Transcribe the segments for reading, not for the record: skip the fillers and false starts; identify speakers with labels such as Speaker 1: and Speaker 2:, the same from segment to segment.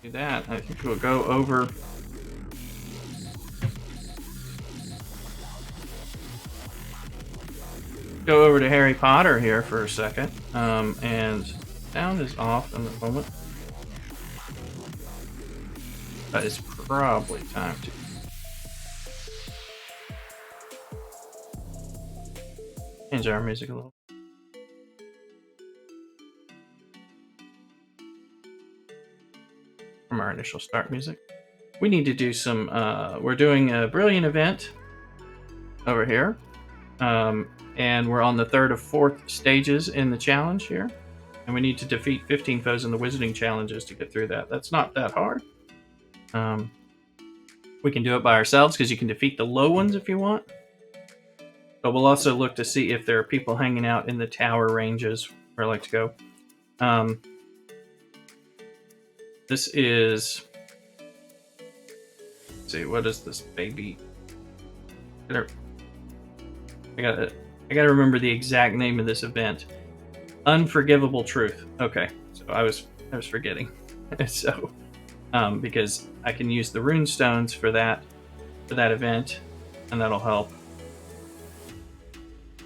Speaker 1: do that. I think we'll go over. Go over to Harry Potter here for a second. And sound is off in the moment. But it's probably time to change our music a little. From our initial start music. We need to do some, we're doing a brilliant event over here. And we're on the third of 4th stages in the challenge here. And we need to defeat 15 foes in the wizarding challenges to get through that. That's not that hard. We can do it by ourselves because you can defeat the low ones if you want. But we'll also look to see if there are people hanging out in the tower ranges where I like to go. This is... Let's see, what is this baby? I gotta remember the exact name of this event. Unforgivable Truth. Okay, so I was forgetting. So, because I can use the rune stones for that event, and that'll help.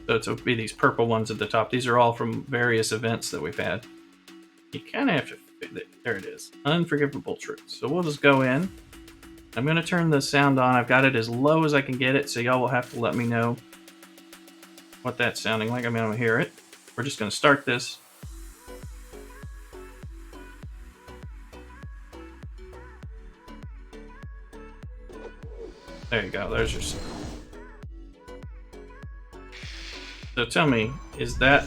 Speaker 1: So it'll be these purple ones at the top. These are all from various events that we've had. You kind of have to. There it is. Unforgivable Truth. So we'll just go in. I'm going to turn the sound on. I've got it as low as I can get it, so y'all will have to let me know what that's sounding like. I mean, I don't hear it. We're just going to start this. There you go. There's your sound. So tell me, is that...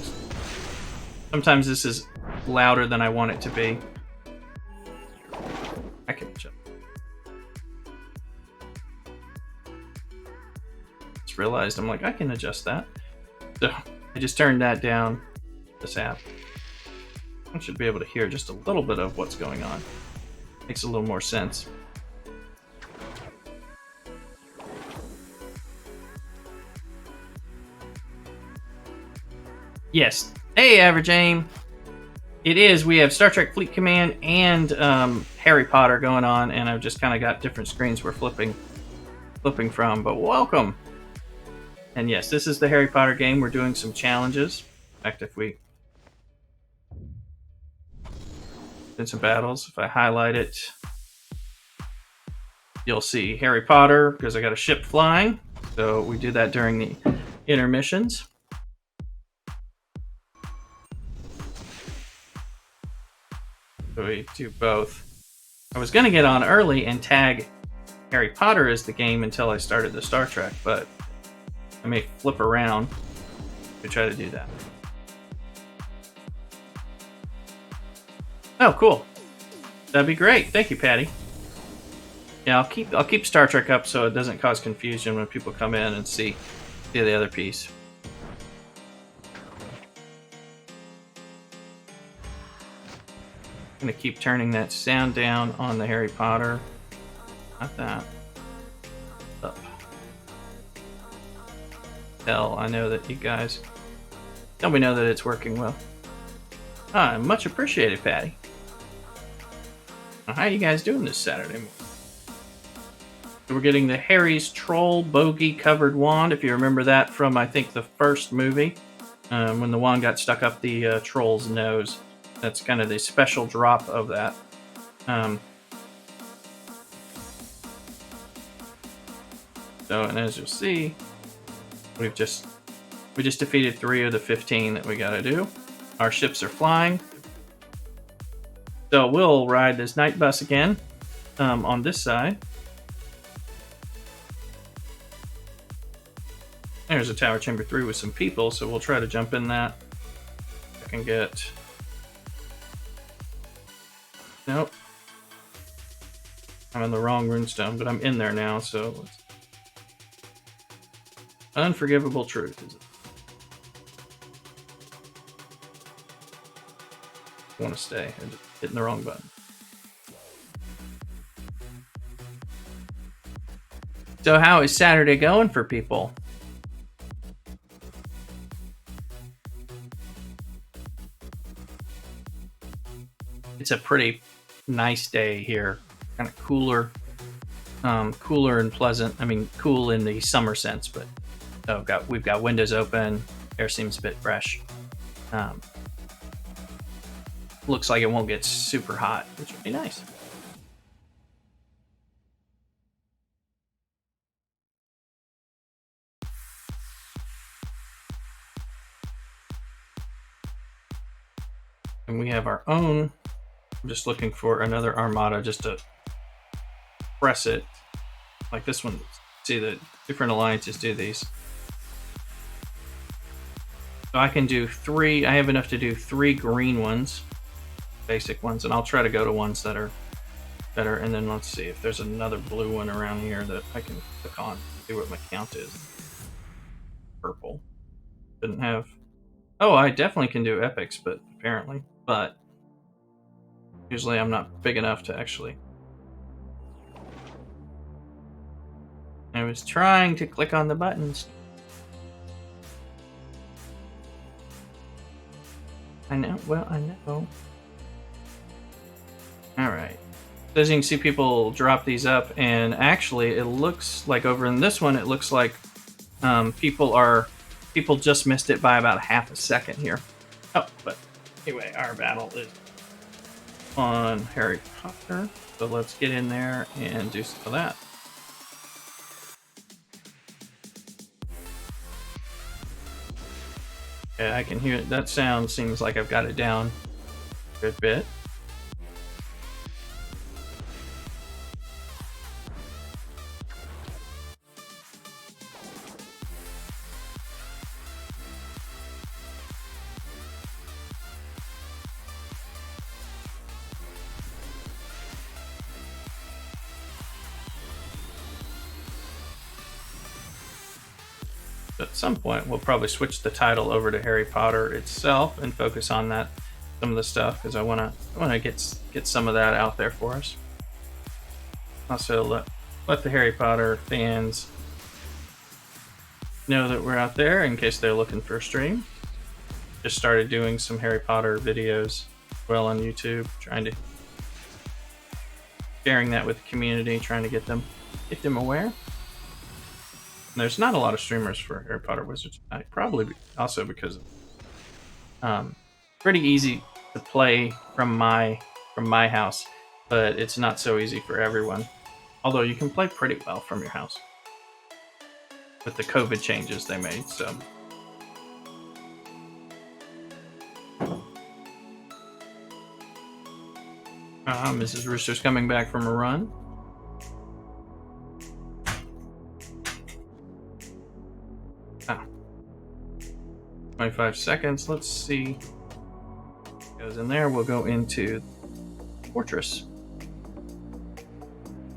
Speaker 1: Sometimes this is louder than I want it to be. I can adjust. Just realized I'm like, I can adjust that. So I just turned that down, this app. I should be able to hear just a little bit of what's going on. Makes a little more sense. Yes. Hey, Average Aim. It is. We have Star Trek Fleet Command and Harry Potter going on, and I've just kind of got different screens we're flipping from. But welcome. And yes, this is the Harry Potter game. We're doing some challenges. In fact, if we did some battles, if I highlight it, you'll see Harry Potter because I got a ship flying. So we do that during the intermissions. So we do both. I was going to get on early and tag Harry Potter as the game until I started the Star Trek, but I may flip around to try to do that. Oh, cool. That'd be great. Thank you, Patty. Yeah, I'll keep Star Trek up so it doesn't cause confusion when people come in and see the other piece. I'm going to keep turning that sound down on the Harry Potter. Not that. Up. Hell, I know that you guys let me know that it's working well. Much appreciated, Patty. How are you guys doing this Saturday morning? So we're getting the Harry's Troll Bogey Covered Wand, if you remember that from, I think, the first movie, when the wand got stuck up the troll's nose. That's kind of the special drop of that. So, and as you'll see, we just defeated 3 of the 15 that we gotta do. Our ships are flying. So we'll ride this night bus again on this side. There's a Tower Chamber 3 with some people, so we'll try to jump in that. I can get... Nope. I'm in the wrong runestone, but I'm in there now, so let's... Unforgivable Truth, is it? I want to stay. I'm just hitting the wrong button. So how is Saturday going for people? It's a pretty nice day here, kind of cooler, cooler and pleasant. I mean, cool in the summer sense, but we've got windows open. Air seems a bit fresh. Um, Looks like it won't get super hot, which would be nice. And we have our own. I'm just looking for another Armada just to press it. Like this one. See, the different alliances do these. So I can do 3. I have enough to do 3 green ones, basic ones, and I'll try to go to ones that are better. And then let's see if there's another blue one around here that I can click on, see what my count is. Purple. Didn't have. Oh, I definitely can do epics, but apparently. But usually I'm not big enough to actually. I was trying to click on the buttons. I know. Well, I know. All right. So as you can see, people drop these up, and actually, it looks like over in this one, it looks like people just missed it by about half a second here. Oh, but anyway, our battle is on Harry Potter, so let's get in there and do some of that. Yeah, I can hear it. That sound seems like I've got it down a good bit. At some point, we'll probably switch the title over to Harry Potter itself and focus on that, some of the stuff, because I want to get some of that out there for us. Also, let the Harry Potter fans know that we're out there in case they're looking for a stream. Just started doing some Harry Potter videos, well, on YouTube, sharing that with the community, trying to get them aware. And there's not a lot of streamers for Harry Potter Wizards. Probably also because pretty easy to play from my house, but it's not so easy for everyone. Although you can play pretty well from your house with the COVID changes they made. So. Mrs. Rooster's coming back from a run. Ah. 25 seconds. Let's see. Goes in there. We'll go into Fortress.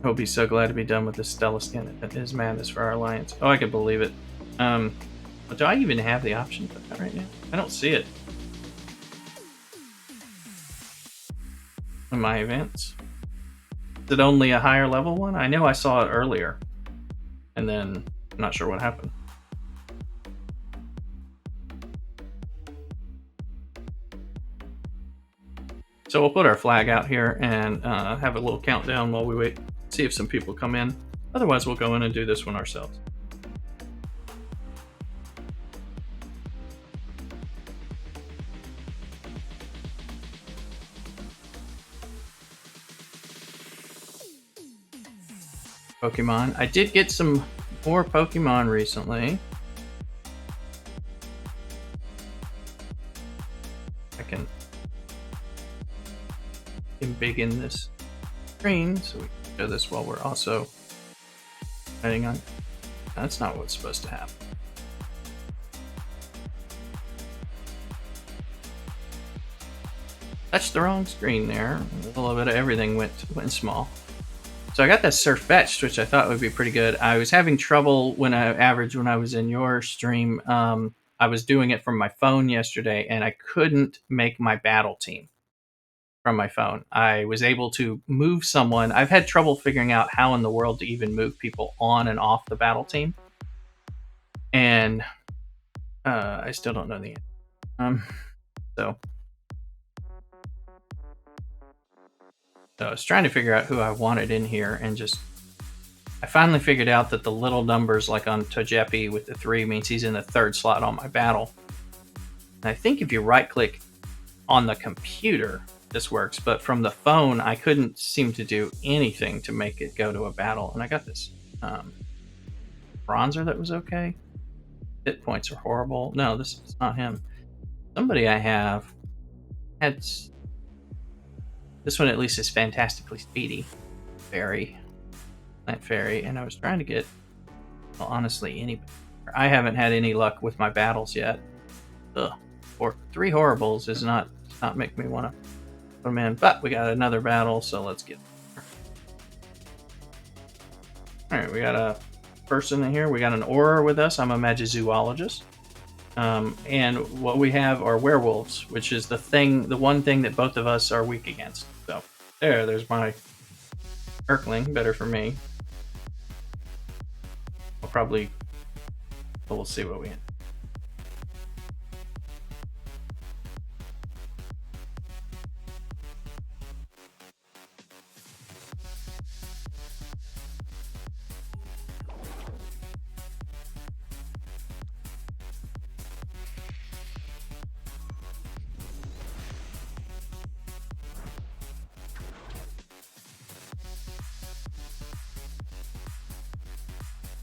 Speaker 1: He'll be so glad to be done with this Stella skin. It is madness for our alliance. Oh, I can believe it. But do I even have the option for that right now? I don't see it in my events. Is it only a higher level one? I know I saw it earlier, and then I'm not sure what happened. So we'll put our flag out here and have a little countdown while we wait, see if some people come in. Otherwise, we'll go in and do this one ourselves. Pokemon. I did get some more Pokemon recently. I can embiggen this screen so we can show this while we're also heading on. That's not what's supposed to happen. Touched the wrong screen there. A little bit of everything went small. So I got that Surfetched, which I thought would be pretty good. I was having trouble when I was in your stream. I was doing it from my phone yesterday, and I couldn't make my battle team from my phone. I was able to move someone. I've had trouble figuring out how in the world to even move people on and off the battle team, and I still don't know the answer. So So I was trying to figure out who I wanted in here, and I finally figured out that the little numbers, like on Togepi with the 3, means he's in the 3rd slot on my battle. And I think if you right-click on the computer, this works, but from the phone, I couldn't seem to do anything to make it go to a battle. And I got this bronzer that was okay. Hit points are horrible. No, this is not him. Somebody I have had. This one at least is fantastically speedy. Plant Fairy. And I was trying to get, well, honestly, any. I haven't had any luck with my battles yet. Ugh. 3 horribles does not make me want to put them in. But we got another battle, so let's get there. Alright, we got a person in here. We got an Auror with us. I'm a Magizoologist. And what we have are werewolves, which is the one thing that both of us are weak against. So there's my Urkling, better for me. We'll see what we end.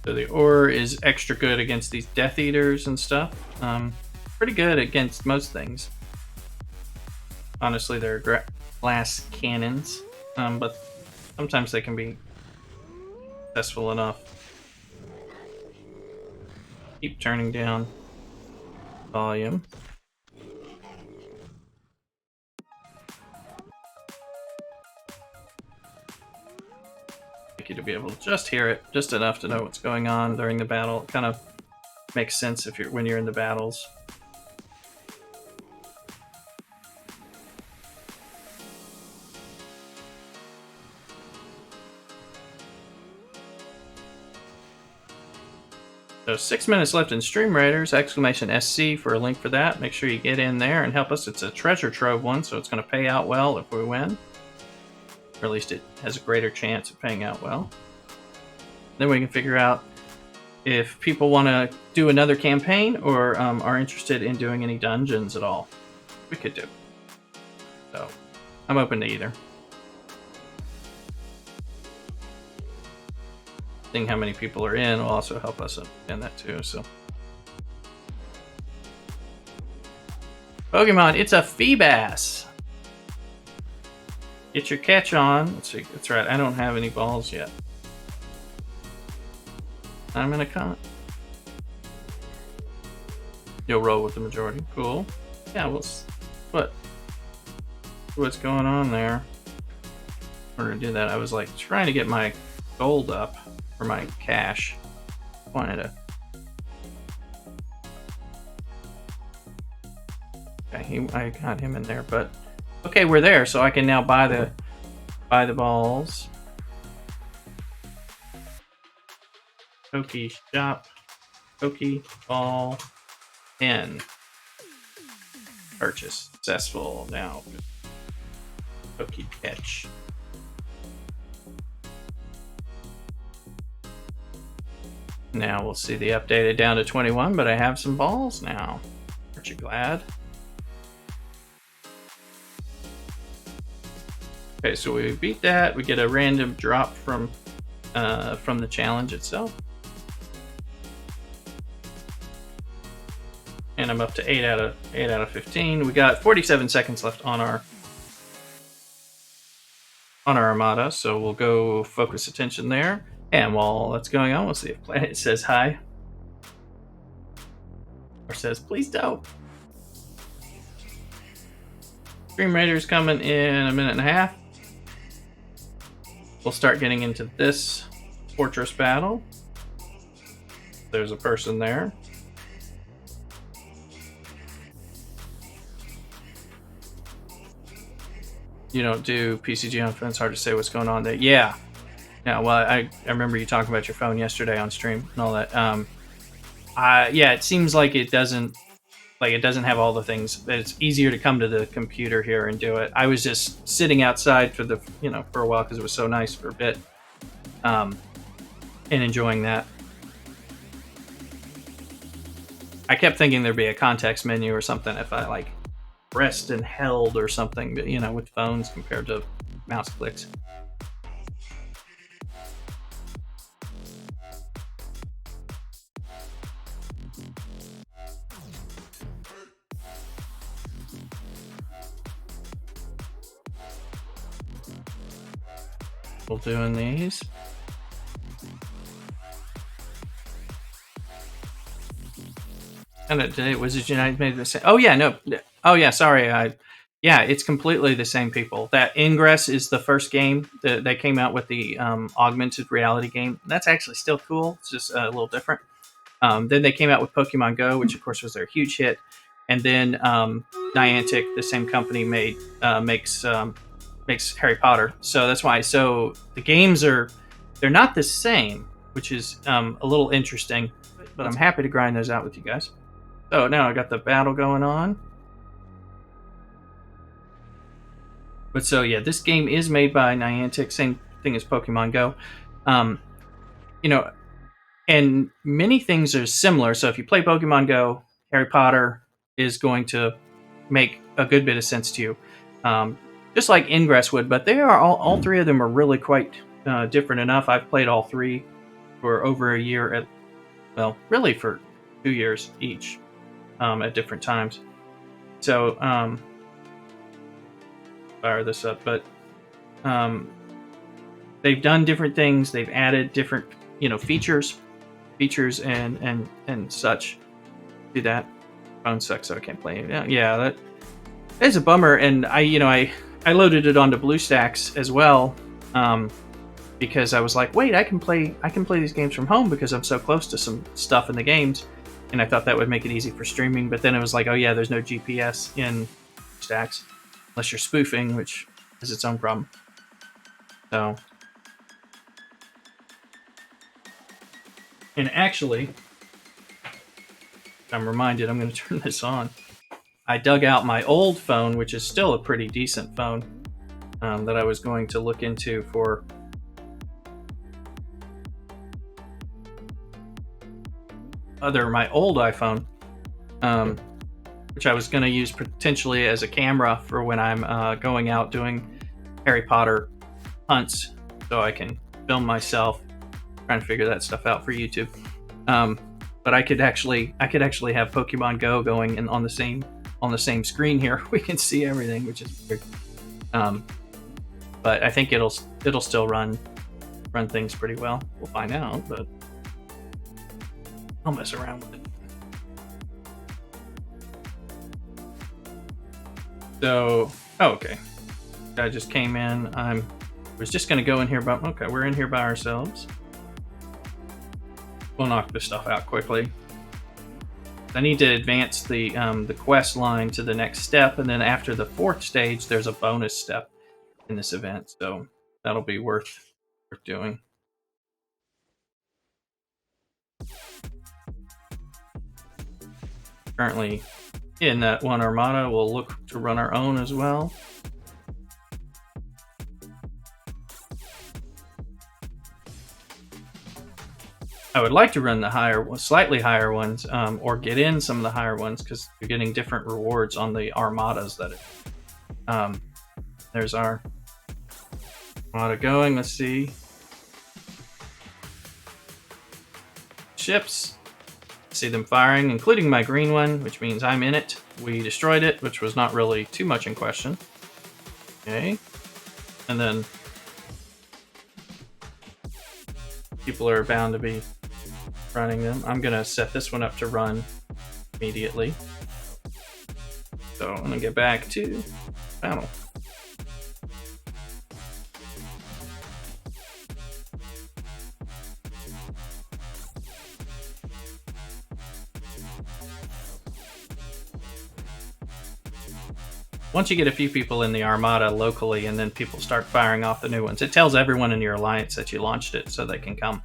Speaker 1: So the Auror is extra good against these Death Eaters and stuff. Pretty good against most things. Honestly, they're glass cannons, but sometimes they can be successful enough. Keep turning down volume. You to be able to just hear it, just enough to know what's going on during the battle. It kind of makes sense when you're in the battles. So 6 minutes left in Stream Raiders, !SC for a link for that. Make sure you get in there and help us. It's a treasure trove one, so it's going to pay out well if we win. Or at least it has a greater chance of paying out well. Then we can figure out if people want to do another campaign or are interested in doing any dungeons at all. We could do. So I'm open to either. Seeing how many people are in will also help us understand that too. So Pokemon, it's a Feebas. Get your catch on. Let's see. That's right. I don't have any balls yet. I'm gonna cut. You'll roll with the majority. Cool. Yeah. What's going on there? In order to do that, I was like trying to get my gold up for my cash. Wanted to. Okay, I got him in there, but. Okay, we're there, so I can now buy the balls. Poke shop, Poke ball, 10. Purchase successful. Now, Poke catch. Now we'll see the updated down to 21, but I have some balls now. Aren't you glad? Okay, so we beat that. We get a random drop from the challenge itself. And I'm up to 8 out of 15. We got 47 seconds left on our Armada, so we'll go focus attention there. And while that's going on, we'll see if Planet says hi. Or says, please don't. Stream Raiders coming in a minute and a half. We'll start getting into this fortress battle. There's a person there. You don't do PCG on phone. It's hard to say what's going on there. Yeah. Yeah, well, I remember you talking about your phone yesterday on stream and all that. Yeah, it seems like it doesn't, Like, it doesn't have all the things. It's easier to come to the computer here and do it. I was just sitting outside for the for a while because it was so nice for a bit, and enjoying that. I kept thinking there'd be a context menu or something if I like pressed and held or something, with phones compared to mouse clicks. Still doing these. And today was it United made the same? Oh yeah, no. Oh yeah, sorry. Yeah, it's completely the same people. That Ingress is the first game that they came out with, the augmented reality game. That's actually still cool. It's just a little different. Then they came out with Pokemon Go, which of course was their huge hit. And then Niantic, the same company, makes Harry Potter. So that's why. So the games they're not the same, which is a little interesting. But I'm happy to grind those out with you guys. So now I got the battle going on. But so yeah, this game is made by Niantic, same thing as Pokemon Go. And many things are similar. So if you play Pokemon Go, Harry Potter is going to make a good bit of sense to you, just like Ingress would. But they are all three of them are really quite different enough. I've played all three for over a year really for 2 years each, at different times. So fire this up, but they've done different things. They've added different features and such to that. Phone sucks, so I can't play it. Yeah, that is a bummer. And I loaded it onto BlueStacks as well, because I was like, wait, I can play these games from home because I'm so close to some stuff in the games, and I thought that would make it easy for streaming. But then it was like, oh yeah, there's no GPS in Stacks unless you're spoofing, which is its own problem. So, and actually, I'm reminded I'm going to turn this on. I dug out my old phone, which is still a pretty decent phone, that I was going to look into for my old iPhone, which I was going to use potentially as a camera for when I'm going out doing Harry Potter hunts, so I can film myself trying to figure that stuff out for YouTube. But I could actually have Pokemon Go going on the same screen here. We can see everything, which is weird. But I think it'll still run things pretty well. We'll find out, but I'll mess around with it. So, okay. I just came in. I was just going to go in here, but okay, we're in here by ourselves. We'll knock this stuff out quickly. I need to advance the quest line to the next step, and then after the 4th stage, there's a bonus step in this event, so that'll be worth doing. Currently in that one armada, we'll look to run our own as well. I would like to run the slightly higher ones, or get in some of the higher ones, because you're getting different rewards on the armadas there's our armada going. Let's see. Ships. See them firing, including my green one, which means I'm in it. We destroyed it, which was not really too much in question. Okay. And then people are bound to be running them. I'm going to set this one up to run immediately. So I'm going to get back to battle. Once you get a few people in the armada locally and then people start firing off the new ones, it tells everyone in your alliance that you launched it so they can come.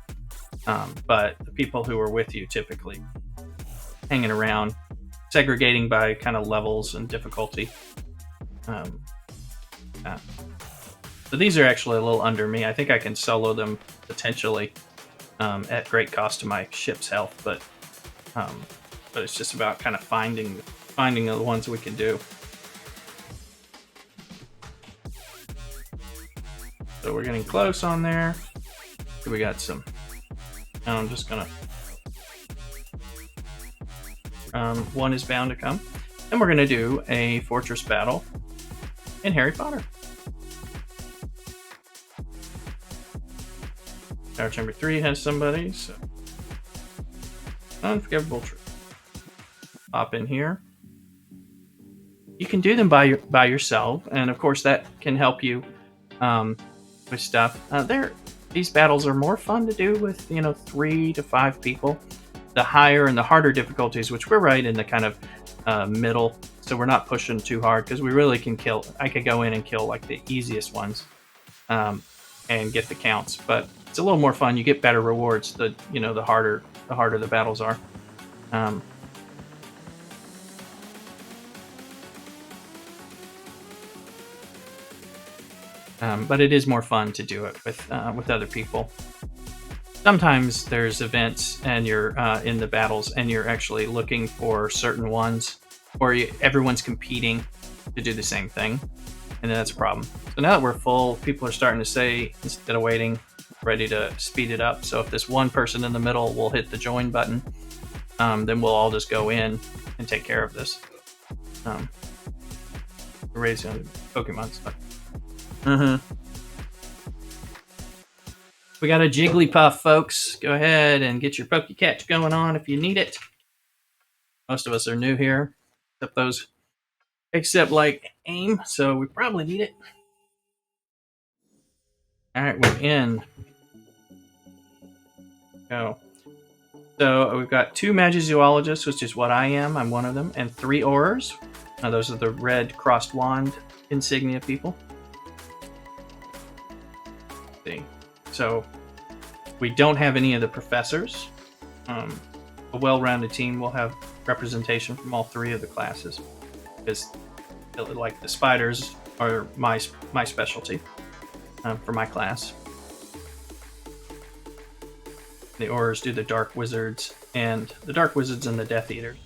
Speaker 1: But the people who are with you typically hanging around segregating by kind of levels and difficulty. So these are actually a little under me. I think I can solo them potentially at great cost to my ship's health, but it's just about kind of finding the ones we can do. So we're getting close on there. We got some. I'm just gonna. One is bound to come, and we're gonna do a fortress battle in Harry Potter. Tower Chamber 3 has somebody, so Unforgivable Truth. Pop in here. You can do them by yourself, and of course that can help you with stuff. These battles are more fun to do with 3 to 5 people. The higher and the harder difficulties, which we're right in the kind of middle, so we're not pushing too hard because we really can kill. I could go in and kill like the easiest ones, and get the counts, but it's a little more fun. You get better rewards the harder the battles are. But it is more fun to do it with other people. Sometimes there's events and you're in the battles and you're actually looking for certain ones, or everyone's competing to do the same thing, and that's a problem. So now that we're full, people are starting to say, instead of waiting, ready to speed it up. So if this one person in the middle will hit the join button, then we'll all just go in and take care of this. Raising Pokemon stuff. We got a Jigglypuff, folks. Go ahead and get your Pokecatch going on if you need it. Most of us are new here, except like AIM, so we probably need it. All right, we're in. Go. So we've got 2 Magizoologists, which is what I am. I'm one of them, and 3 Aurors. Now those are the red crossed wand insignia people. See. So we don't have any of the professors. A well-rounded team will have representation from all 3 of the classes, because like the spiders are my specialty for my class. The Aurors do the Dark Wizards and the Death Eaters.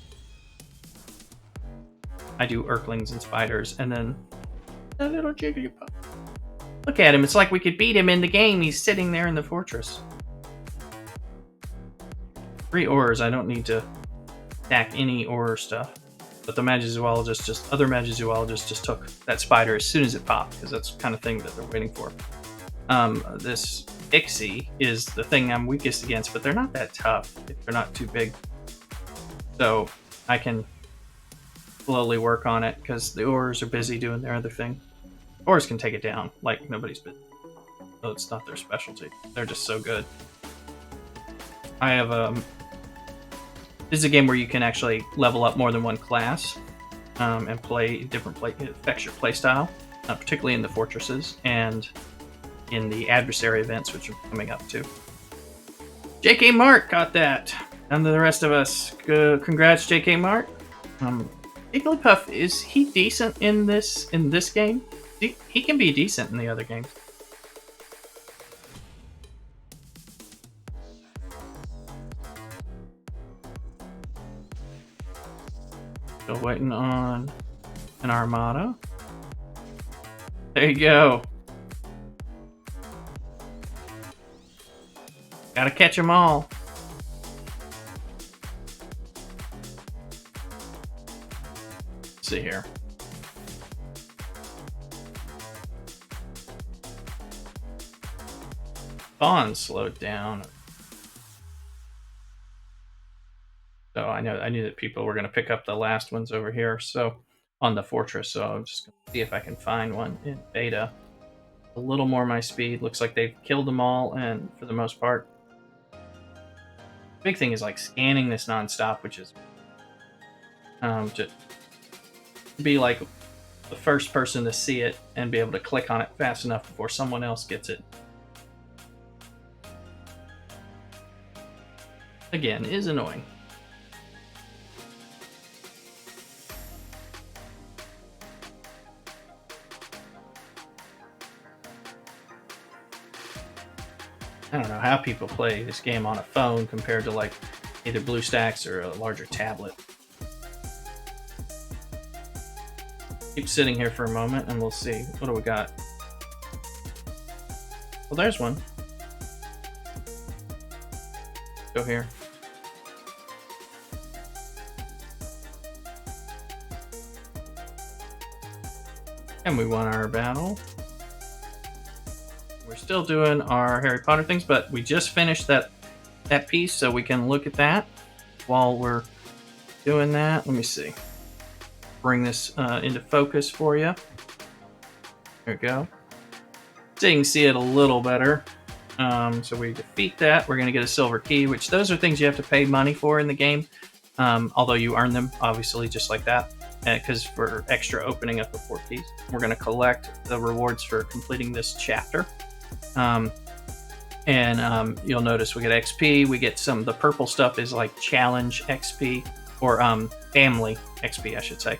Speaker 1: I do Urklings and Spiders, and then a little Jigglypuff. Look at him, it's like we could beat him in the game. He's sitting there in the fortress. 3 Aurors, I don't need to stack any Auror stuff. But the other Magizoologists just took that spider as soon as it popped, because that's the kind of thing that they're waiting for. This Ixie is the thing I'm weakest against, but they're not that tough. They're not too big. So I can slowly work on it, because the Aurors are busy doing their other thing. Aurors can take it down like nobody's been. So it's not their specialty. They're just so good. I have this is a game where you can actually level up more than one class and play different it affects your playstyle, particularly in the fortresses and in the adversary events, which are coming up too. J.K. Mark got that. And to the rest of us, congrats, J.K. Mark. Jigglypuff, is he decent in this game? He can be decent in the other games. Still waiting on an Armada. There you go. Gotta catch them all. Let's see here. Spawn slowed down. So I knew that people were going to pick up the last ones over here. So on the fortress. So I'm just going to see if I can find one in beta. A little more my speed. Looks like they've killed them all, and for the most part. Big thing is like scanning this nonstop, which is to be like the first person to see it and be able to click on it fast enough before someone else gets it. Again, is annoying. I don't know how people play this game on a phone compared to like either BlueStacks or a larger tablet. Keep sitting here for a moment and we'll see. What do we got? Well, there's one. Go here. And we won our battle. We're still doing our Harry Potter things, but we just finished that piece, so we can look at that while we're doing that. Let me see. Bring this into focus for you. There we go. So you can see it a little better. So we defeat that. We're going to get a silver key, which those are things you have to pay money for in the game. Although you earn them, obviously, just like that. Because for extra opening up the 4 keys. We're going to collect the rewards for completing this chapter. You'll notice we get XP. We get the purple stuff is like challenge XP, or family XP, I should say.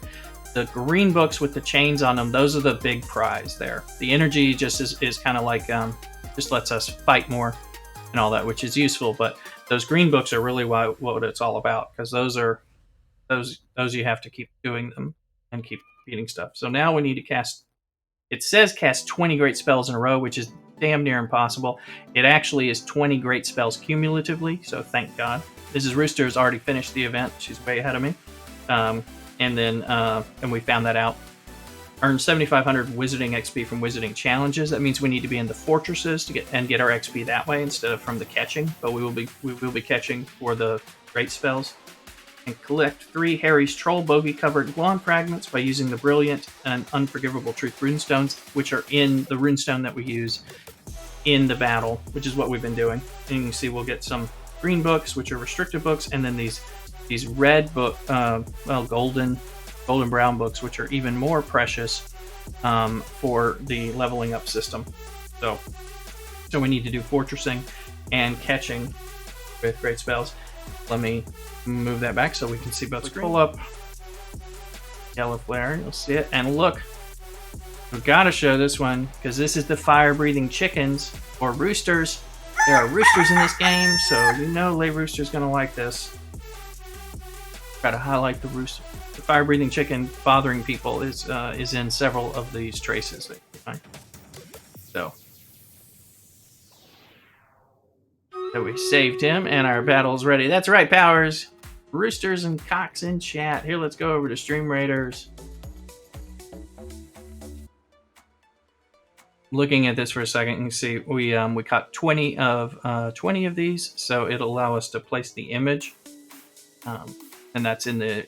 Speaker 1: The green books with the chains on them, those are the big prize there. The energy just is kind of like, just lets us fight more and all that, which is useful. But those green books are really what it's all about, because those you have to keep doing them and keep beating stuff. So now we need to cast, it says cast 20 great spells in a row, which is damn near impossible. It actually is 20 great spells cumulatively, so thank God. Mrs. Rooster has already finished the event. She's way ahead of me. And we found that out. Earn 7,500 Wizarding XP from Wizarding challenges. That means we need to be in the fortresses to get our XP that way instead of from the catching. But we will be catching for the great spells. And collect 3 Harry's Troll Bogey covered Glon fragments by using the Brilliant and Unforgivable Truth runestones, which are in the runestone that we use in the battle, which is what we've been doing. And you can see we'll get some green books, which are restricted books, and then these red book, golden brown books, which are even more precious for the leveling up system. So we need to do fortressing and catching with great spells. Let me move that back so we can see both screens. Pull up yellow flare, you'll see it. And look, we've got to show this one because this is the fire-breathing chickens or roosters. There are roosters in this game, so you know Lay Rooster's going to like this. Got to highlight the rooster. The fire-breathing chicken bothering people is in several of these traces that you find. So we saved him, and our battle's ready. That's right, Powers. Roosters and cocks in chat. Here, let's go over to Stream Raiders. Looking at this for a second, you can see we caught 20 of these, so it'll allow us to place the image, and that's in the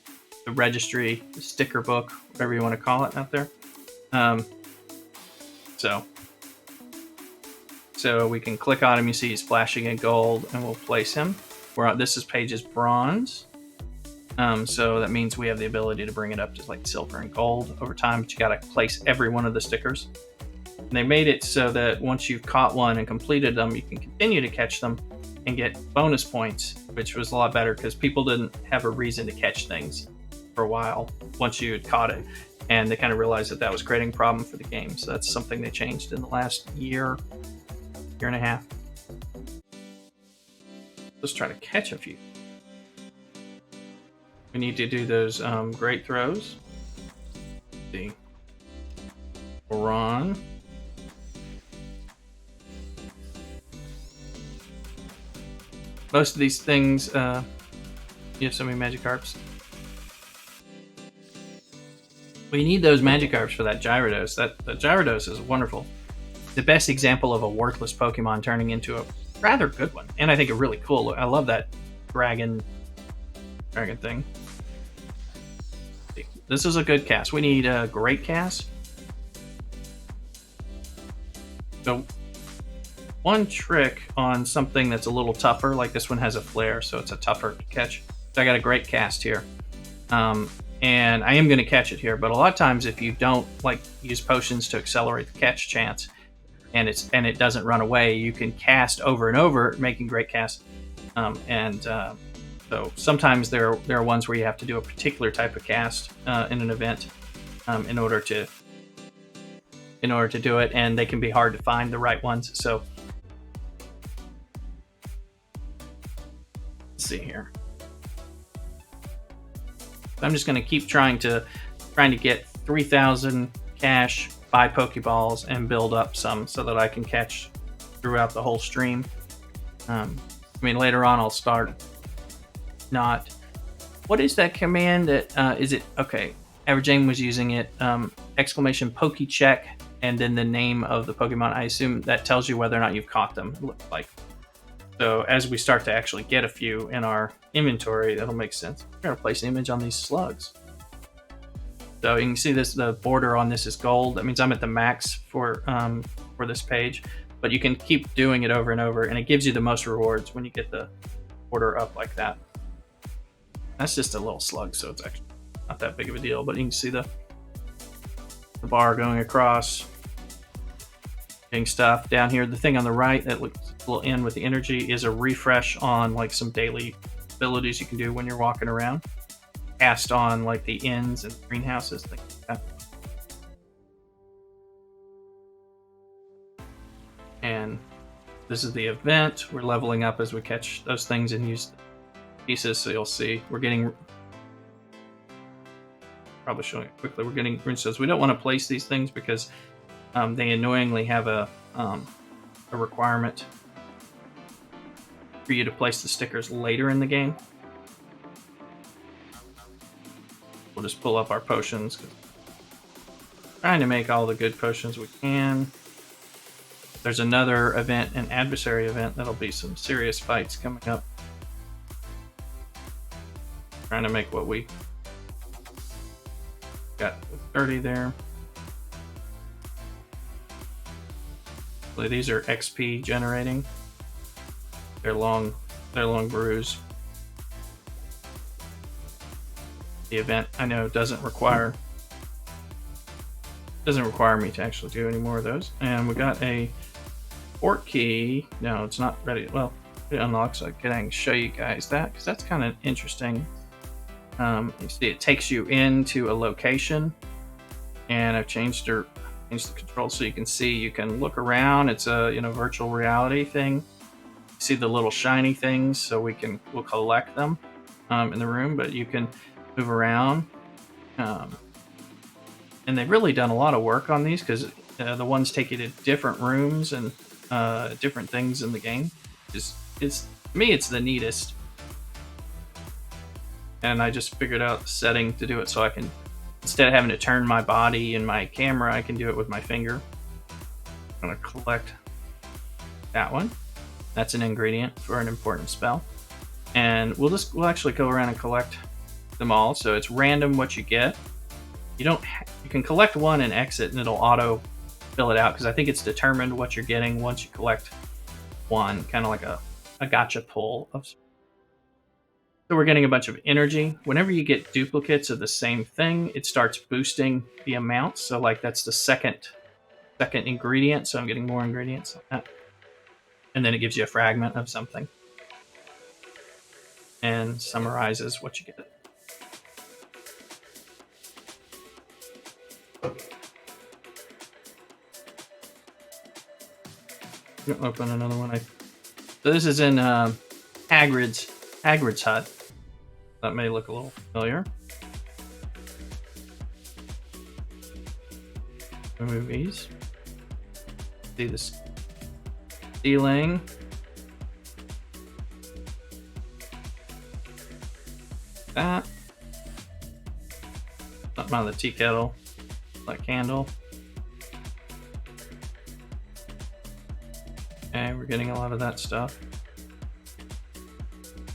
Speaker 1: registry, the sticker book, whatever you want to call it out there. So we can click on him. You see he's flashing in gold, and we'll place him. This page is bronze, so that means we have the ability to bring it up to like silver and gold over time. But you got to place every one of the stickers. And they made it so that once you've caught one and completed them, you can continue to catch them and get bonus points, which was a lot better because people didn't have a reason to catch things for a while once you had caught it. And they kind of realized that was creating a problem for the game. So that's something they changed in the last year and a half. Let's try to catch a few. We need to do those great throws. Let's see. Ron. Most of these things, you have so many Magikarps. We need those Magikarps for that Gyarados. That Gyarados is wonderful. The best example of a worthless Pokemon turning into a rather good one, and I think a really cool. I love that dragon thing. This is a good cast. We need a great cast. So one trick on something that's a little tougher, like this one has a flare, so it's a tougher to catch. So I got a great cast here, and I am going to catch it here. But a lot of times, if you don't use potions to accelerate the catch chance, and it doesn't run away, you can cast over and over, making great casts. So sometimes there are ones where you have to do a particular type of cast in an event in order to do it, and they can be hard to find the right ones. So see here. I'm just going to keep trying to get 3,000 cash, buy Pokeballs, and build up some so that I can catch throughout the whole stream. I mean, later on I'll start not. What is that command? That is it? Okay, Average Aim was using it. Exclamation Pokecheck, and then the name of the Pokemon. I assume that tells you whether or not you've caught them. It looks like. So as we start to actually get a few in our inventory, that'll make sense. We're gonna place an image on these slugs. So you can see this. The border on this is gold. That means I'm at the max for this page. But you can keep doing it over and over, and it gives you the most rewards when you get the border up like that. That's just a little slug, so it's actually not that big of a deal. But you can see the bar going across, getting stuff down here. The thing on the right that looks a little in with the energy is a refresh on like some daily abilities you can do when you're walking around. Cast on like the inns and greenhouses, things like that. And this is the event. We're leveling up as we catch those things and use pieces. So you'll see we're getting, probably showing it quickly, we're getting runes. We don't want to place these things because they annoyingly have a requirement for you to place the stickers later in the game. We'll just pull up our potions. Trying to make all the good potions we can. There's another event, an adversary event, that'll be some serious fights coming up. Trying to make what we got 30 there. These are XP generating. They're long brews. The event, I know, doesn't require me to actually do any more of those. And we got a port key. No, it's not ready. Well, it unlocks, so I can show you guys that because that's kind of interesting. You see, it takes you into a location, and I've changed the controls so you can see. You can look around. It's a virtual reality thing. You see the little shiny things, so we'll collect them in the room. But you can move around, and they've really done a lot of work on these because the ones take you to different rooms and different things in the game. To me, it's the neatest. And I just figured out the setting to do it so I can, instead of having to turn my body and my camera, I can do it with my finger. I'm going to collect that one. That's an ingredient for an important spell. And we'll actually go around and collect them all. So it's random what you get. You can collect one and exit, and it'll auto fill it out because I think it's determined what you're getting once you collect one, kind of like a gotcha pull of. So we're getting a bunch of energy. Whenever you get duplicates of the same thing, it starts boosting the amounts. So like that's the second ingredient. So I'm getting more ingredients. And then it gives you a fragment of something. And summarizes what you get. Open another one. So this is in Hagrid's hut. That may look a little familiar. Remove these. See this ceiling. That. Something on the tea kettle. That candle. Okay, we're getting a lot of that stuff.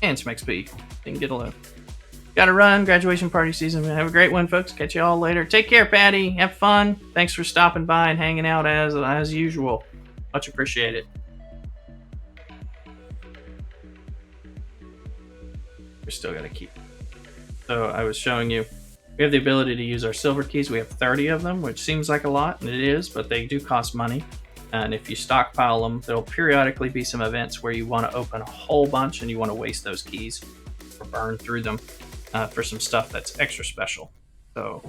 Speaker 1: And some XP. You can get a load. Gotta run. Graduation party season. Have a great one, folks. Catch you all later. Take care, Patty. Have fun. Thanks for stopping by and hanging out as usual. Much appreciated. We're still gotta keep. So I was showing you. We have the ability to use our silver keys. We have 30 of them, which seems like a lot, and it is, but they do cost money. And if you stockpile them, there'll periodically be some events where you want to open a whole bunch and you want to waste those keys or burn through them for some stuff that's extra special. So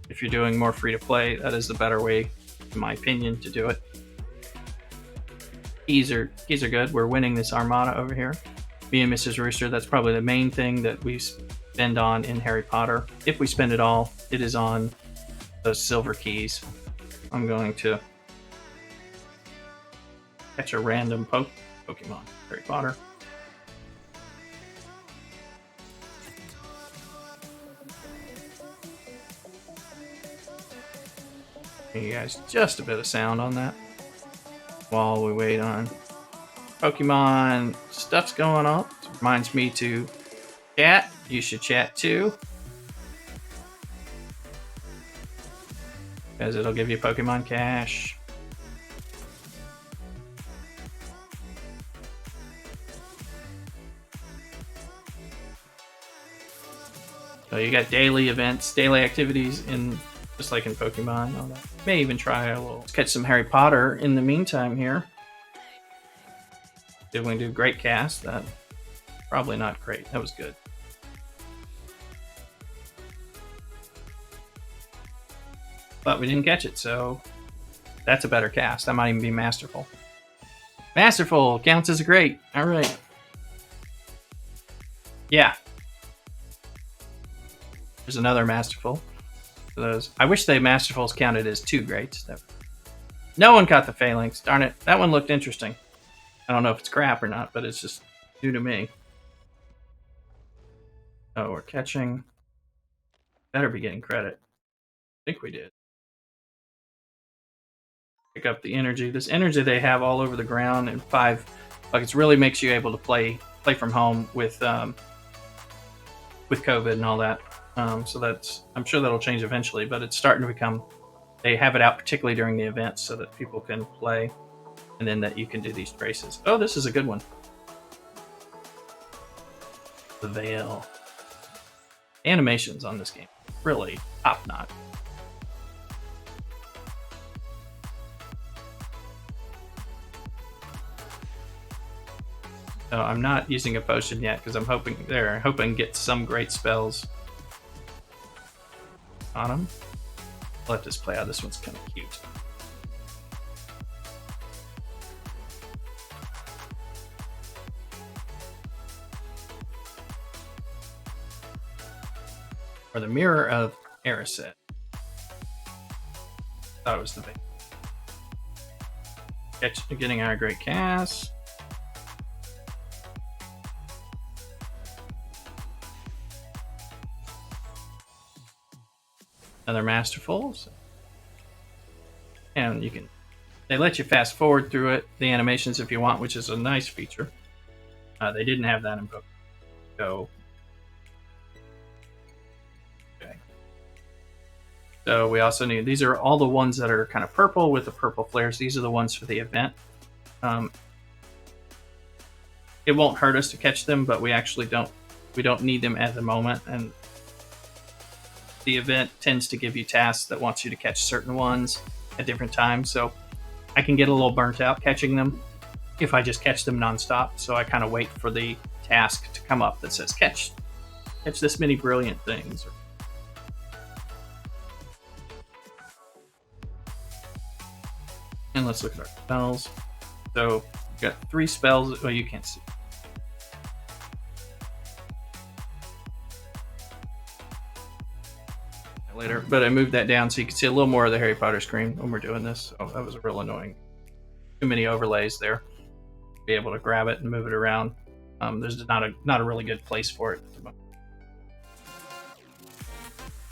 Speaker 1: if you're doing more free to play, that is the better way, in my opinion, to do it. Keys are good. We're winning this armada over here. Me and Mrs. Rooster, that's probably the main thing that we spend on in Harry Potter. If we spend it all, it is on those silver keys. I'm going to catch a random Pokemon. Harry Potter. Give you guys just a bit of sound on that while we wait on Pokemon stuff's going on. It reminds me to chat. You should chat too, because it'll give you Pokemon Cash. So you got daily events, daily activities in just like in Pokemon. All that. May even try a little. Let's catch some Harry Potter in the meantime here. Did we do great cast? That probably not great. That was good. But we didn't catch it, so that's a better cast. That might even be masterful. Masterful counts as a great. All right. Yeah. There's another masterful. For those, I wish the masterfuls counted as 2 greats. No one caught the phalanx. Darn it. That one looked interesting. I don't know if it's crap or not, but it's just new to me. Oh, we're catching. Better be getting credit. I think we did. Pick up the energy. This energy they have all over the ground in 5 buckets really makes you able to play from home with COVID and all that. So that's, I'm sure that'll change eventually, but it's starting to become, they have it out particularly during the events so that people can play, and then that you can do these traces. Oh, this is a good one. The Veil. Animations on this game, really top notch. So I'm not using a potion yet because I'm hoping to get some great spells on him. I'll let this play out. This one's kind of cute. Or the Mirror of Erised. Thought it was the big. Getting our great cast. Another masterfuls. And you can, they let you fast forward through it, the animations if you want, which is a nice feature. They didn't have that in Pokemon Go. Okay. So we also need, these are all the ones that are kind of purple with the purple flares. These are the ones for the event. It won't hurt us to catch them, but we actually don't need them at the moment. And the event tends to give you tasks that wants you to catch certain ones at different times. So I can get a little burnt out catching them if I just catch them nonstop. So I kind of wait for the task to come up that says catch this many brilliant things. And let's look at our spells. So we've got 3 spells. Well, you can't see. Later, but I moved that down so you can see a little more of the Harry Potter screen when we're doing this. Oh, that was a real annoying. Too many overlays there. Be able to grab it and move it around. There's not a really good place for it.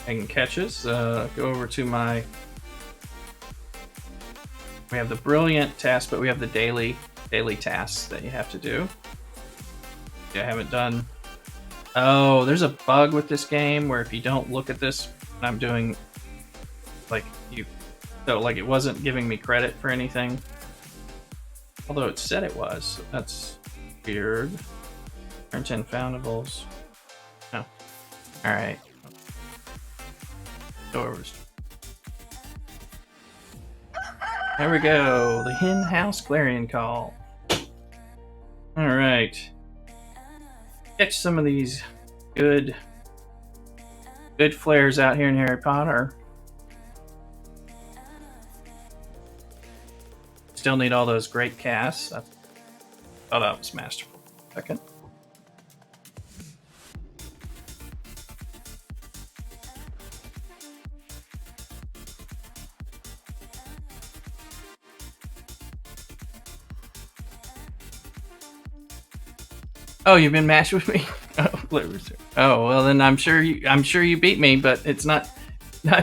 Speaker 1: Hanging catches. Go over to my. We have the brilliant task, but we have the daily tasks that you have to do. I haven't done. Oh, there's a bug with this game where if you don't look at this. I'm doing like it wasn't giving me credit for anything, although it said it was, so that's weird. Turn 10 foundables. No. All right. Go over. There we go. The Hen House Clarion Call. All right. Catch some of these good flares out here in Harry Potter. Still need all those great casts. I thought that was masterful. Second. Oh, you've been matched with me. Oh, well then I'm sure you beat me, but it's not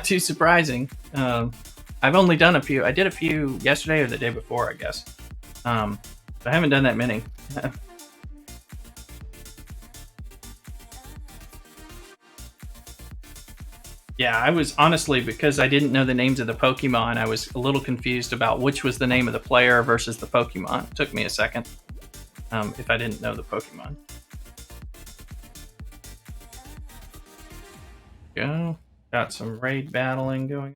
Speaker 1: too surprising. I've only done a few. I did a few yesterday or the day before, I guess. But I haven't done that many. Yeah, I was honestly, because I didn't know the names of the Pokemon, I was a little confused about which was the name of the player versus the Pokemon. It took me a second if I didn't know the Pokemon. Go. Got some raid battling going.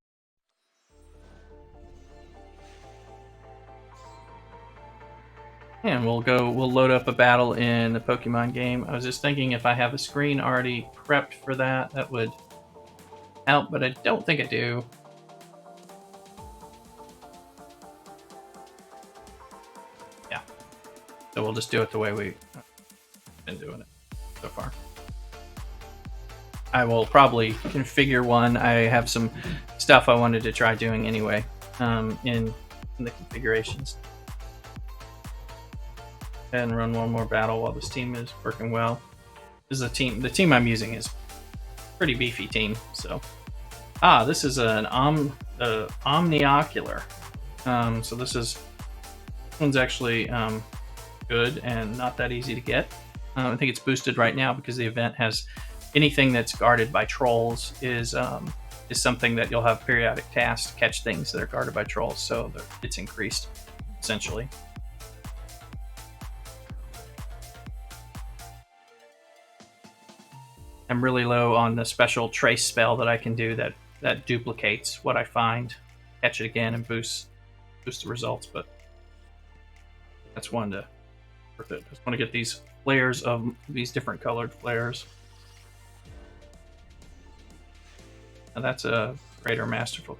Speaker 1: And we'll load up a battle in the Pokemon game. I was just thinking if I have a screen already prepped for that, that would help, but I don't think I do. Yeah. So we'll just do it the way we've been doing it so far. I will probably configure one. I have some stuff I wanted to try doing anyway in the configurations. And run one more battle while this team is working well. This is a team. The team I'm using is a pretty beefy team. So, this is an omniocular. So this one's actually good and not that easy to get. I think it's boosted right now because the event has anything that's guarded by trolls is something that you'll have periodic tasks to catch things that are guarded by trolls. So it's increased essentially. I'm really low on the special trace spell that I can do that duplicates what I find, catch it again, and boost the results. But that's one to worth it. Just want to get these flares of these different colored flares. Now that's a Raider Masterful.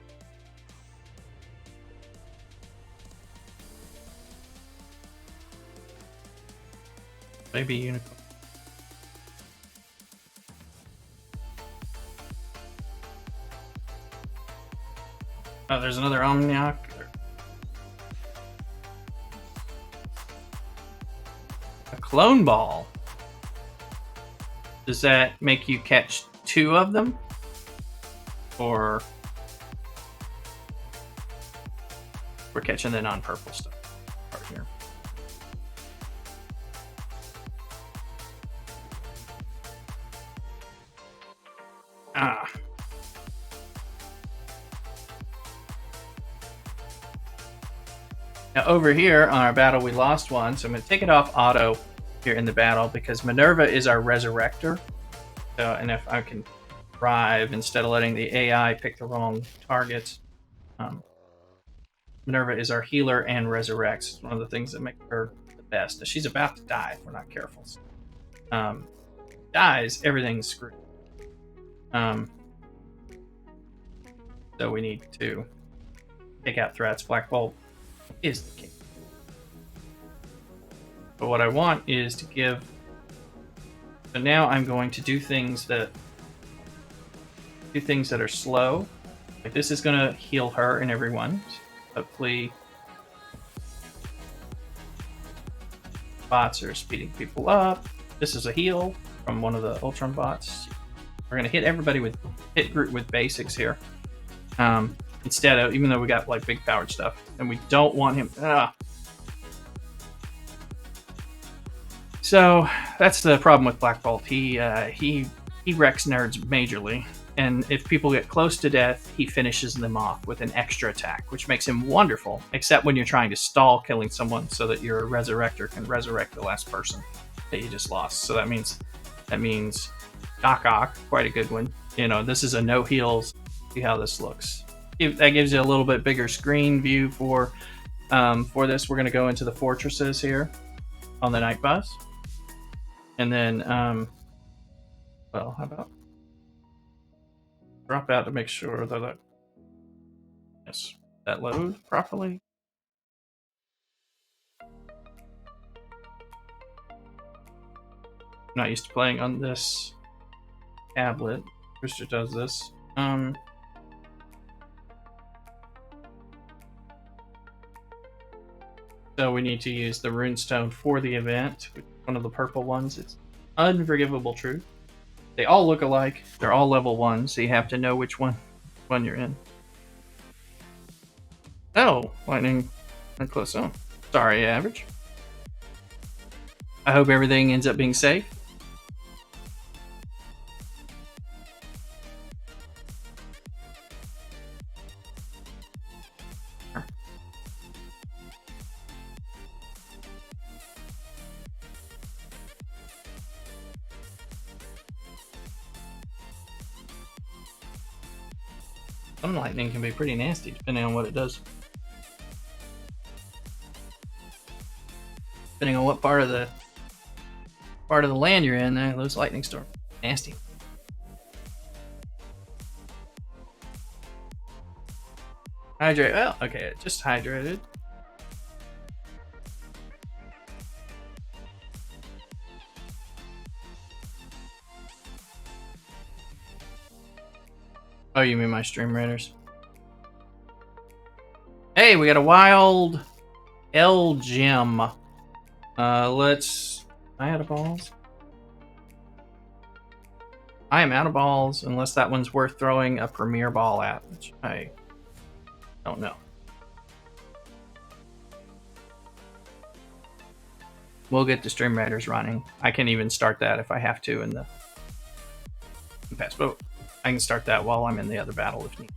Speaker 1: Baby Unicorn. Oh, there's another Omniocular. A Clone Ball. Does that make you catch 2 of them? Or we're catching the non-purple stuff right here. Now over here on our battle, we lost one, so I'm going to take it off auto here in the battle because Minerva is our resurrector. And if I can drive instead of letting the AI pick the wrong targets, Minerva is our healer and resurrects. It's one of the things that make her the best. Now, she's about to die if we're not careful. Dies, everything's screwed. So we need to take out threats. Black Bolt is the king. But what I want is to give. So now I'm going to do things that are slow. Like this is going to heal her and everyone. Hopefully, bots are speeding people up. This is a heal from one of the Ultron bots. We're going to hit everybody with Groot with basics here. Instead of, even though we got like big powered stuff, and we don't want him. So that's the problem with Black Bolt. He wrecks nerds majorly, and if people get close to death, he finishes them off with an extra attack, which makes him wonderful. Except when you're trying to stall killing someone so that your resurrector can resurrect the last person that you just lost. So that means Doc, quite a good one. You know, this is a no heals. See how this looks. That gives you a little bit bigger screen view for this. We're going to go into the fortresses here on the night bus, and then well, how about drop out to make sure that yes, that loads properly. I'm not used to playing on this tablet. Rooster does this. So we need to use the runestone for the event. one of the purple ones. It's Unforgivable Truth. They all look alike. They're all level 1, so you have to know which one you're in. Oh, lightning and close. Oh, sorry, average. I hope everything ends up being safe. Some lightning can be pretty nasty depending on what it does. Depending on what part of the land you're in, those lightning storms nasty. Hydrate. Well, okay, it just hydrated. Oh, you mean my stream raiders? Hey, we got a wild L gem. Let's. Am I out of balls? I am out of balls unless that one's worth throwing a premier ball at, which I don't know. We'll get the stream raiders running. I can even start that if I have to in the past, but I can start that while I'm in the other battle if need.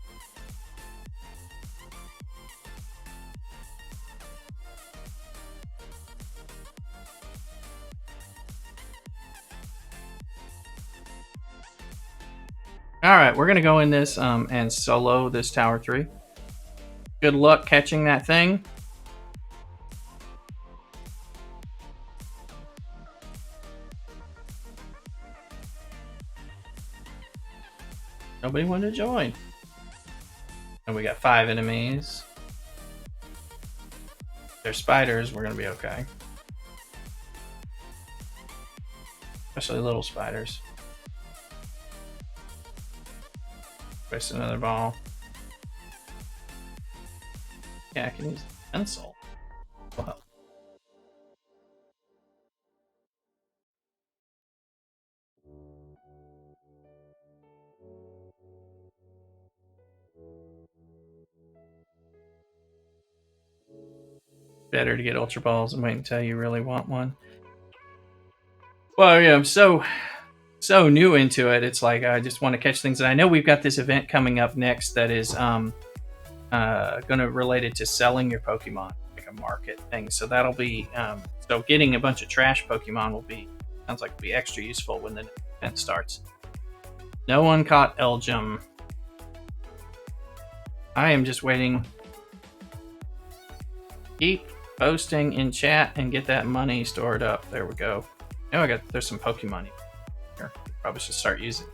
Speaker 1: Alright, we're going to go in this and solo this Tower 3. Good luck catching that thing. Nobody wanted to join. And we got 5 enemies. If they're spiders, we're going to be okay. Especially little spiders. Waste another ball. Yeah, I can use the pencil. Well. Better to get ultra balls and wait until you really want one. Well, yeah, I'm so new into it. It's like I just want to catch things. And I know we've got this event coming up next that is going to relate it to selling your Pokemon, like a market thing. So that'll be so getting a bunch of trash Pokemon will be sounds like it'll be extra useful when the event starts. No one caught Elgem. I am just waiting. Keep posting in chat and get that money stored up. There we go. Now there's some Pokemon here. Probably should start using.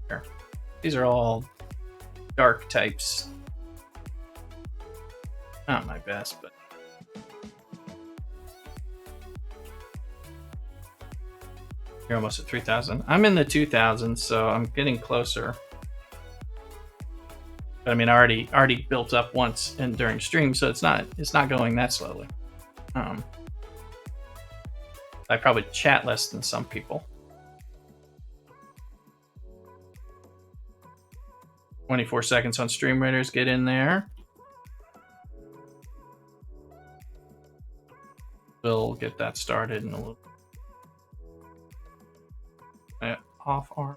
Speaker 1: Here. These are all dark types. Not my best, but you're almost at 3,000. I'm in the 2,000, so I'm getting closer. But I mean, I already built up once and during stream, so it's not going that slowly. I probably chat less than some people. 24 seconds on stream raiders. Get in there. We'll get that started in a little. Off arm.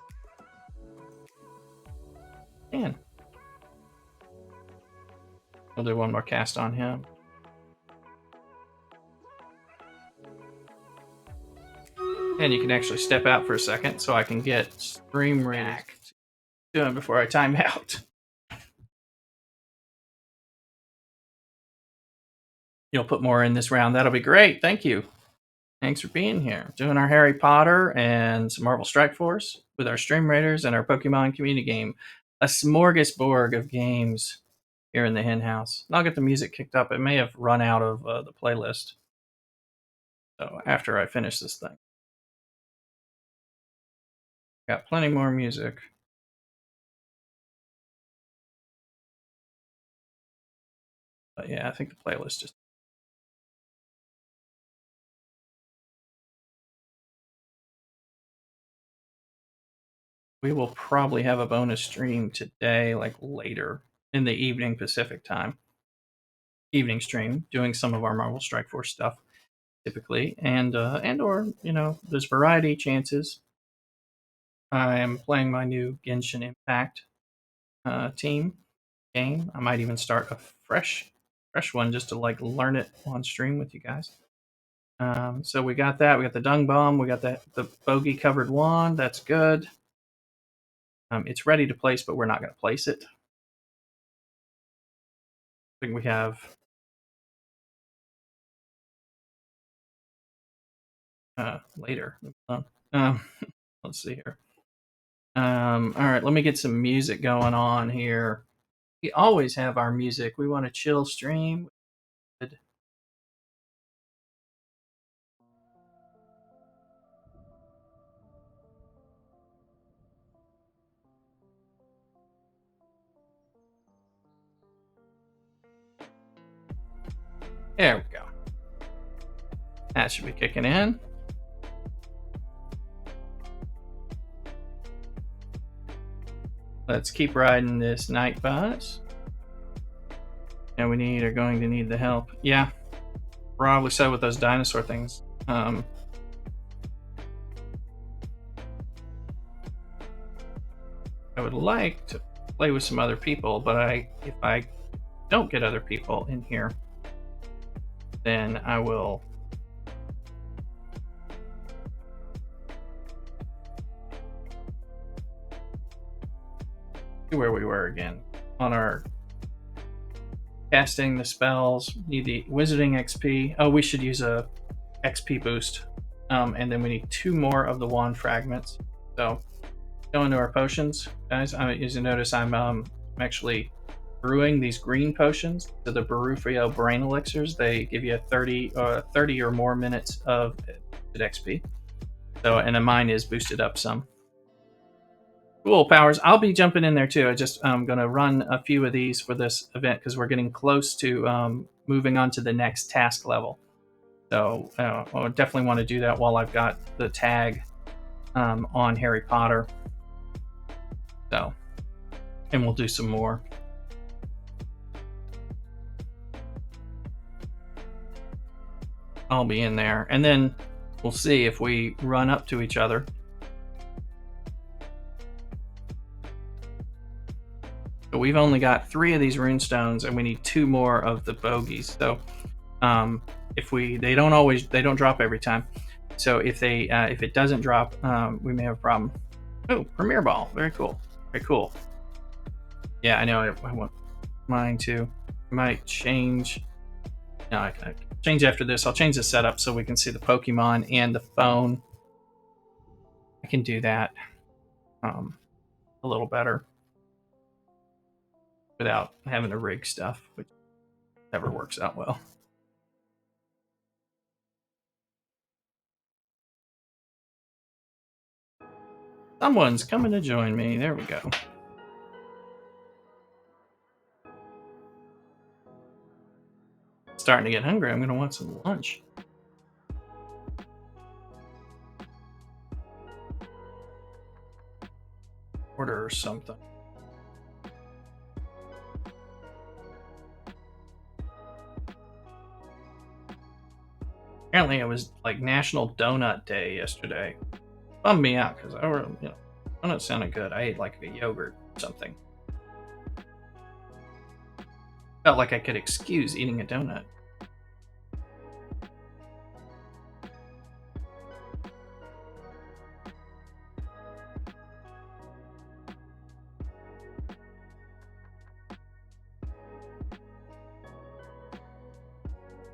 Speaker 1: Man. We'll do one more cast on him. And you can actually step out for a second so I can get stream raiders doing before I time out. You'll put more in this round. That'll be great. Thank you. Thanks for being here. Doing our Harry Potter and some Marvel Strike Force with our stream raiders and our Pokemon community game. A smorgasbord of games here in the hen house. And I'll get the music kicked up. It may have run out of the playlist. So after I finish this thing. Got plenty more music. But yeah, I think the playlist just we will probably have a bonus stream today, like later in the evening Pacific time. Evening stream, doing some of our Marvel Strike Force stuff typically, and or there's variety chances. I am playing my new Genshin Impact team game. I might even start a fresh one just to like learn it on stream with you guys. So we got that. We got the dung bomb. We got the bogey covered wand. That's good. It's ready to place, but we're not going to place it. I think we have later. Let's see here. All right, let me get some music going on here. We always have our music. We want to chill stream. Good. There we go. That should be kicking in. Let's keep riding this night bus. And we are going to need the help. Yeah, probably so with those dinosaur things. I would like to play with some other people, but if I don't get other people in here, then I will see where we were again on our casting the spells. Need the wizarding XP. Oh, we should use a XP boost, and then we need 2 more of the wand fragments. So go into our potions, guys. As you notice, I'm actually brewing these green potions. So the Barufio Brain Elixirs, they give you 30 or more minutes of XP. So, and then mine is boosted up some. Cool, Powers. I'll be jumping in there too. I'm going to run a few of these for this event because we're getting close to moving on to the next task level. So I definitely want to do that while I've got the tag on Harry Potter. So, and we'll do some more. I'll be in there, and then we'll see if we run up to each other. But we've only got 3 of these runestones, and we need 2 more of the bogeys. So if they don't drop every time. So if it doesn't drop, we may have a problem. Oh, Premier Ball, very cool, very cool. Yeah, I know. I want mine too. I might change. No, I can change after this. I'll change the setup so we can see the Pokemon and the phone. I can do that a little better without having to rig stuff, which never works out well. Someone's coming to join me. There we go. Starting to get hungry. I'm going to want some lunch. Order something. Apparently, it was like National Donut Day yesterday. Bummed me out because donut sounded good. I ate like a yogurt or something. Felt like I could excuse eating a donut.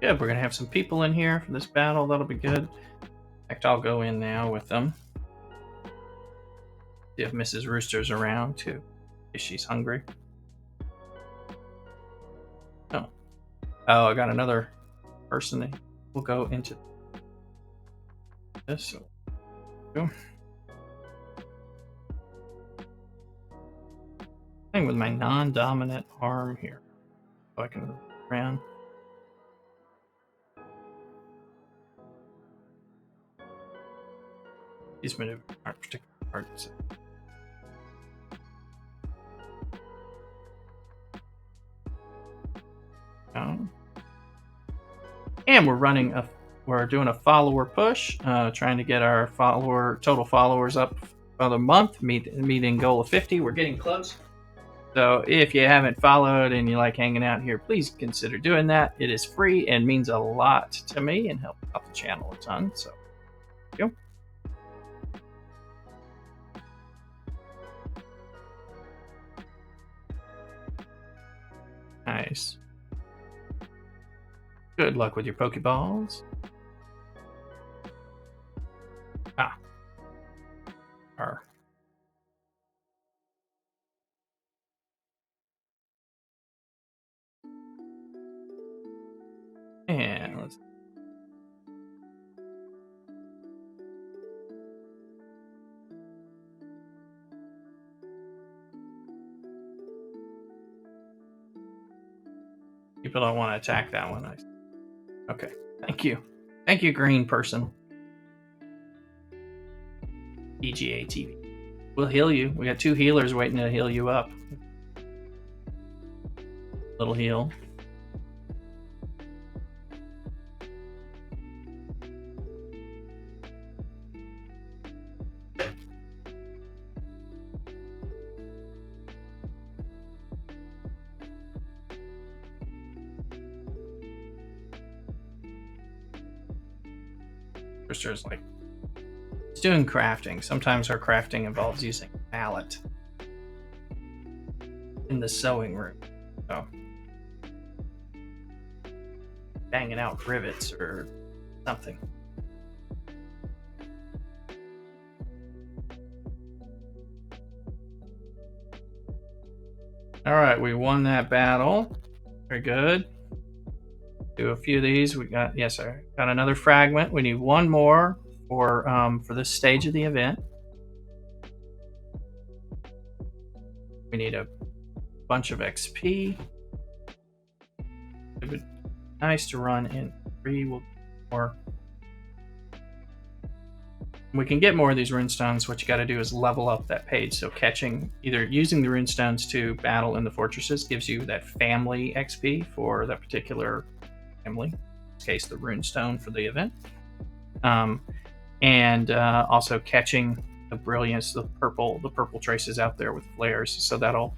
Speaker 1: Good, we're gonna have some people in here for this battle. That'll be good. In fact, I'll go in now with them. See if Mrs. Rooster's around too, if she's hungry. Oh, I got another person that will go into this. Playing with my non-dominant arm here, so I can move around. These maneuvers aren't particularly hard to see. And we're doing a follower push, trying to get our total followers up for the month, meeting goal of 50. We're getting close. So if you haven't followed and you like hanging out here, please consider doing that. It is free and means a lot to me and helps out the channel a ton. So, thank you. Nice. Good luck with your Pokeballs. Ah. R. And let's. People don't want to attack that one. Okay. Thank you. Thank you, green person. EGA TV. We'll heal you. We got 2 healers waiting to heal you up. Little heal. There's like, it's doing crafting. Sometimes our crafting involves using a mallet in the sewing room. So banging out rivets or something. All right, we won that battle. Very good. Do a few of these. We got, yes, sir. Got another fragment. We need 1 more for this stage of the event. We need a bunch of XP. It would be nice to run in 3. We'll more. We can get more of these runestones. What you got to do is level up that page. So either using the runestones to battle in the fortresses gives you that family XP for that particular family. In this case, the runestone for the event. And also catching the brilliance, the purple traces out there with flares. So that'll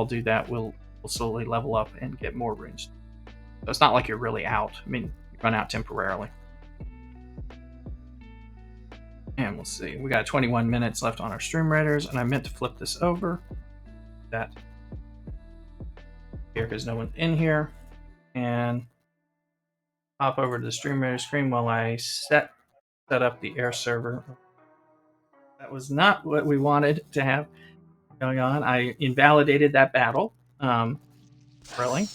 Speaker 1: do that. We'll slowly level up and get more runes. So it's not like you're really out. I mean, you run out temporarily. And we'll see. We got 21 minutes left on our stream raiders, and I meant to flip this over. That here because no one's in here, and hop over to the stream raider screen while I set up the air server. That was not what we wanted to have going on. I invalidated that battle. Really.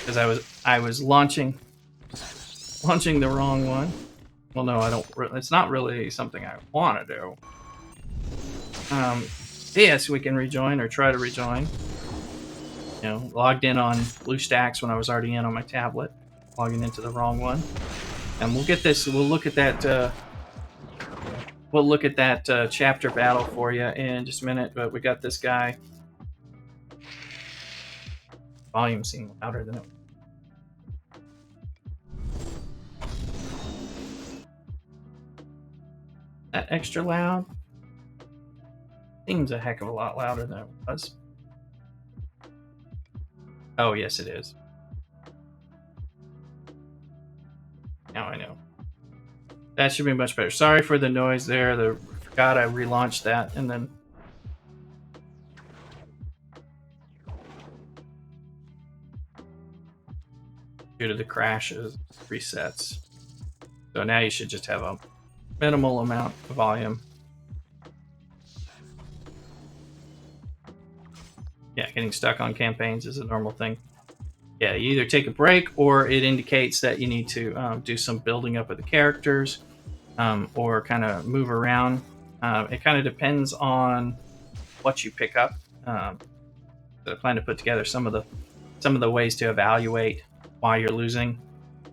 Speaker 1: Because I was launching the wrong one. Well, no, I don't. It's not really something I want to do. Yes, we can rejoin or try to rejoin. You know, logged in on BlueStacks when I was already in on my tablet, logging into the wrong one. And we'll get this. We'll look at that. We'll look at that chapter battle for you in just a minute. But we got this guy. Volume seemed louder than it. That extra loud seems a heck of a lot louder than it was. Oh, yes, it is. Now I know. That should be much better. Sorry for the noise there. I forgot I relaunched that and then due to the crashes, resets. So now you should just have a minimal amount of volume. Yeah, getting stuck on campaigns is a normal thing. Yeah, you either take a break or it indicates that you need to do some building up of the characters or kind of move around. It kind of depends on what you pick up. So I plan to put together some of the ways to evaluate why you're losing.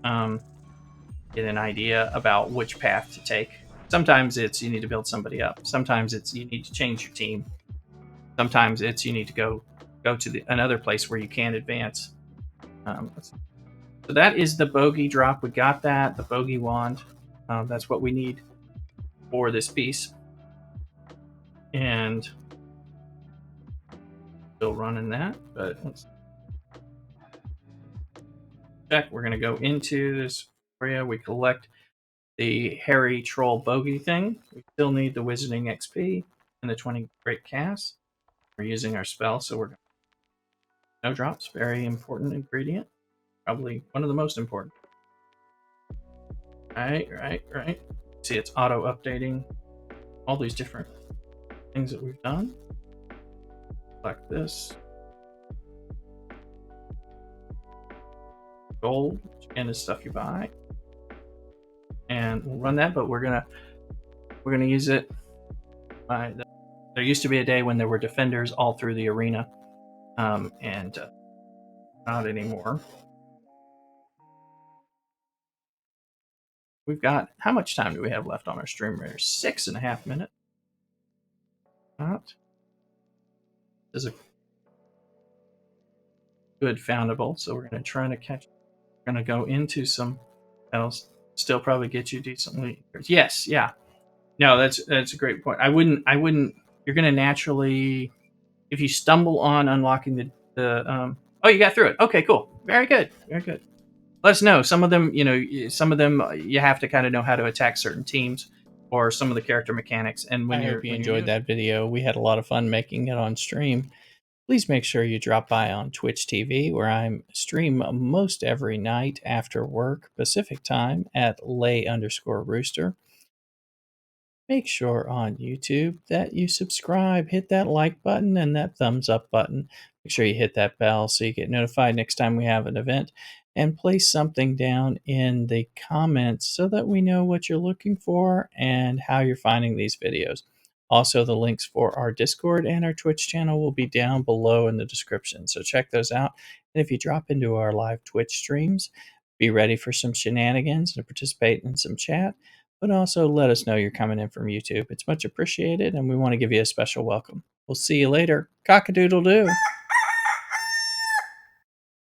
Speaker 1: Get an idea about which path to take. Sometimes it's you need to build somebody up. Sometimes it's you need to change your team. Sometimes it's you need to go go to another place where you can advance. So that is the bogey drop. We got that, the bogey wand. That's what we need for this piece. And still running that, but let's check. We're going to go into this area. We collect the hairy troll bogey thing. We still need the wizarding XP and the 20 great casts. We're using our spell, so we're no drops. Very important ingredient. Probably one of the most important. Right. See, it's auto updating all these different things that we've done. Select this. Gold, which again is stuff you buy. And we'll run that, but we're gonna use it. There used to be a day when there were defenders all through the arena, and not anymore. We've got, how much time do we have left on our stream? 6.5 minutes. Not. This is a good foundable, so we're going to try to catch. We're going to go into some else. Still probably get you decently. Yes, yeah. No, that's a great point. I wouldn't. You're going to naturally, if you stumble on unlocking the. Oh, you got through it. Okay, cool. Very good. Let us know. Some of them, you have to kind of know how to attack certain teams or some of the character mechanics. And when
Speaker 2: I hope you enjoyed that video. We had a lot of fun making it on stream. Please make sure you drop by on Twitch TV, where I stream most every night after work Pacific time at lay_rooster. Make sure on YouTube that you subscribe, hit that like button and that thumbs up button. Make sure you hit that bell so you get notified next time we have an event, and place something down in the comments so that we know what you're looking for and how you're finding these videos. Also, the links for our Discord and our Twitch channel will be down below in the description, so check those out. And if you drop into our live Twitch streams, be ready for some shenanigans and participate in some chat, but also let us know you're coming in from YouTube. It's much appreciated, and we want to give you a special welcome. We'll see you later. Cock-a-doodle-doo.